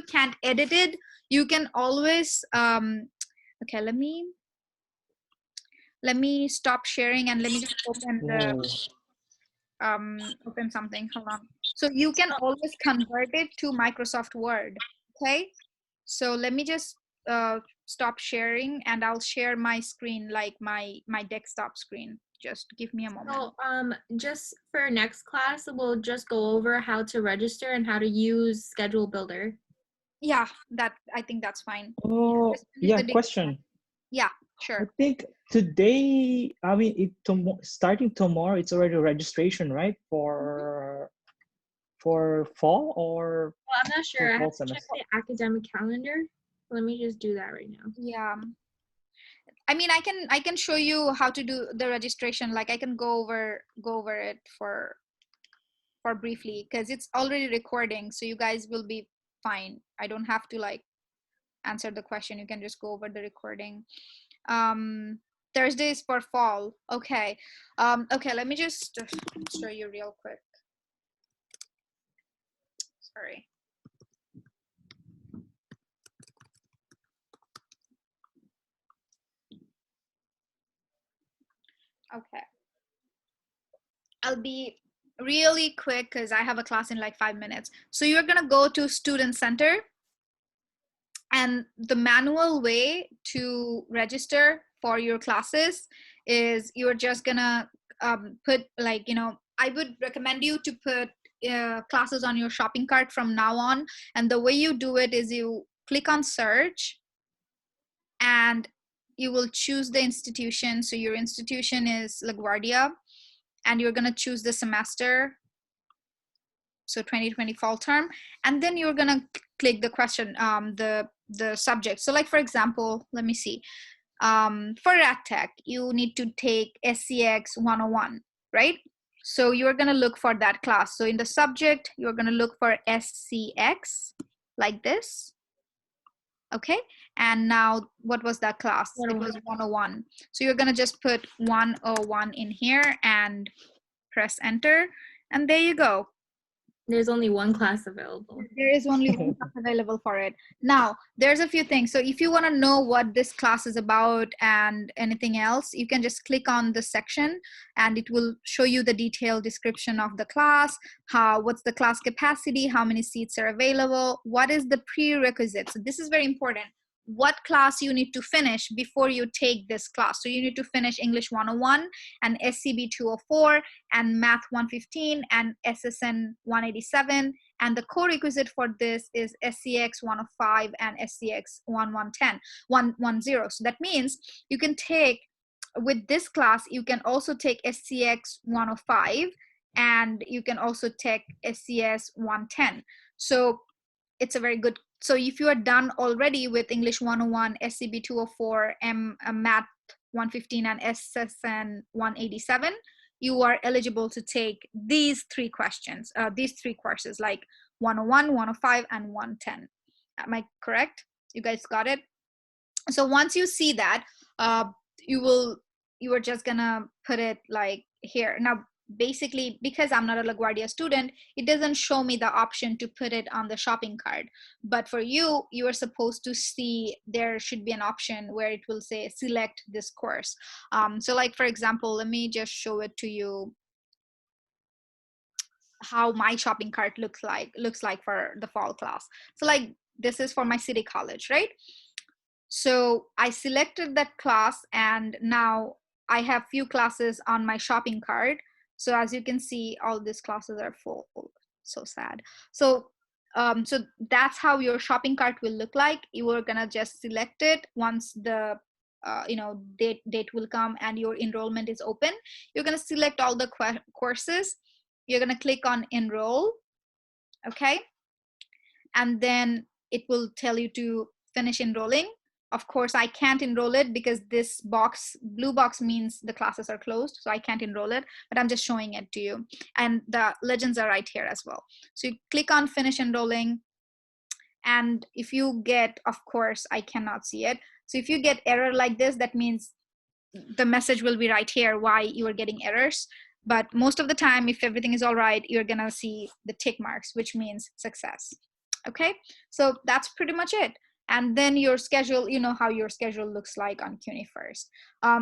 S1: can't edit it, you can always okay, let me stop sharing and let me just open the open something. Hold on. So you can always convert it to Microsoft Word. Okay. So let me just stop sharing and I'll share my screen, like my desktop screen. Just give me a moment.
S2: So just for next class, we'll just go over how to register and how to use Schedule Builder.
S1: Yeah, I think that's fine.
S4: Oh, yeah, question.
S1: Yeah, sure.
S4: I think today, I mean, starting tomorrow, it's already registration, right? For fall or?
S2: Well, I'm not sure. I have to check
S4: semester?
S2: the academic calendar. Let me just do that right now.
S1: Yeah. I mean, I can show you how to do the registration. Like I can go over it for briefly because it's already recording, so you guys will be fine. I don't have to like answer the question. You can just go over the recording. Thursdays for fall. Okay. Okay, let me just show you real quick. Sorry. Okay. I'll be really quick because I have a class in like 5 minutes. So you're going to go to Student Center, and the manual way to register for your classes is you're just going to put like, I would recommend you to put classes on your shopping cart from now on. And the way you do it is you click on search and you will choose the institution. So your institution is LaGuardia, and you're going to choose the semester. So 2020 fall term, and then you're going to click the question, the subject. So like, for example, let me see. For RadTech, you need to take SCX 101, right? So you're going to look for that class. So in the subject, you're going to look for SCX like this. Okay. And now what was that class? It was 101. So you're going to just put 101 in here and press enter. And there you go.
S2: There's only one class available.
S1: There is only one class available for it. Now, there's a few things. So if you want to know what this class is about and anything else, you can just click on the section and it will show you the detailed description of the class, what's the class capacity, how many seats are available, what is the prerequisite. So this is very important. what class you need to finish before you take this class. So you need to finish English 101 and SCB 204 and Math 115 and SSN 187. And the core requisite for this is SCX 105 and SCX 110. So that means you can take, with this class, you can also take SCX 105 and you can also take SCS 110. So it's a very good, so if you are done already with English 101, SCB 204, Math 115 and SSN 187, you are eligible to take these three questions, these three courses like 101, 105, and 110. Am I correct? You guys got it? So once you see that, you are just gonna put it like here. Now, basically, because I'm not a LaGuardia student, it doesn't show me the option to put it on the shopping cart. But for you, you are supposed to see there should be an option where it will say select this course. So like, for example, let me just show it to you how my shopping cart looks like for the fall class. So like, this is for my city college, right? So I selected that class and now I have few classes on my shopping cart. So as you can see, all these classes are full. So sad. So so that's how your shopping cart will look like. You are gonna just select it once the date will come and your enrollment is open. You're gonna select all the courses. You're gonna click on enroll, okay? And then it will tell you to finish enrolling. Of course, I can't enroll it because this box, blue box, means the classes are closed, so I can't enroll it, but I'm just showing it to you. And the legends are right here as well. So you click on finish enrolling, and if you get, of course, I cannot see it. So if you get error like this, that means the message will be right here why you are getting errors. But most of the time, if everything is all right, you're gonna see the tick marks, which means success. Okay, so that's pretty much it. And then your schedule, you know how your schedule looks like on CUNY First.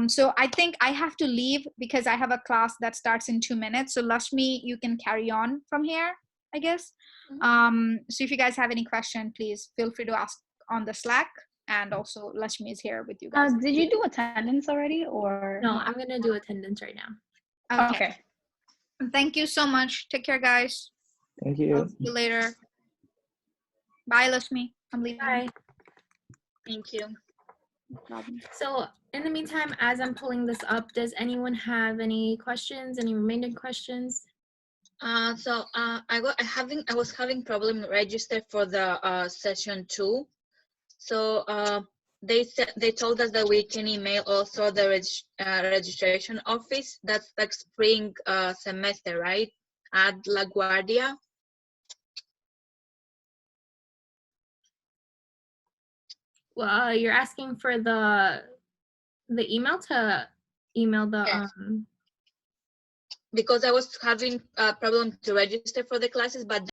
S1: So I think I have to leave because I have a class that starts in 2 minutes. So Lashmi, you can carry on from here, I guess. So if you guys have any question, please feel free to ask on the Slack. And also Lashmi is here with you guys.
S3: Did you do attendance already or?
S2: No, I'm gonna do attendance right now.
S1: Okay. Thank you so much. Take care, guys.
S4: Thank you.
S1: I'll see you later. Bye, Lashmi. I'm leaving.
S2: Bye.
S7: Thank you.
S1: No problem.
S2: So in the meantime, as I'm pulling this up, does anyone have any questions, any remaining questions?
S7: I was having problem register for the session 2. So they told us that we can email also the registration office. That's like spring semester, right? At LaGuardia.
S2: Well, you're asking for the email to email the
S7: Yes. Because I was having a problem to register for the classes, but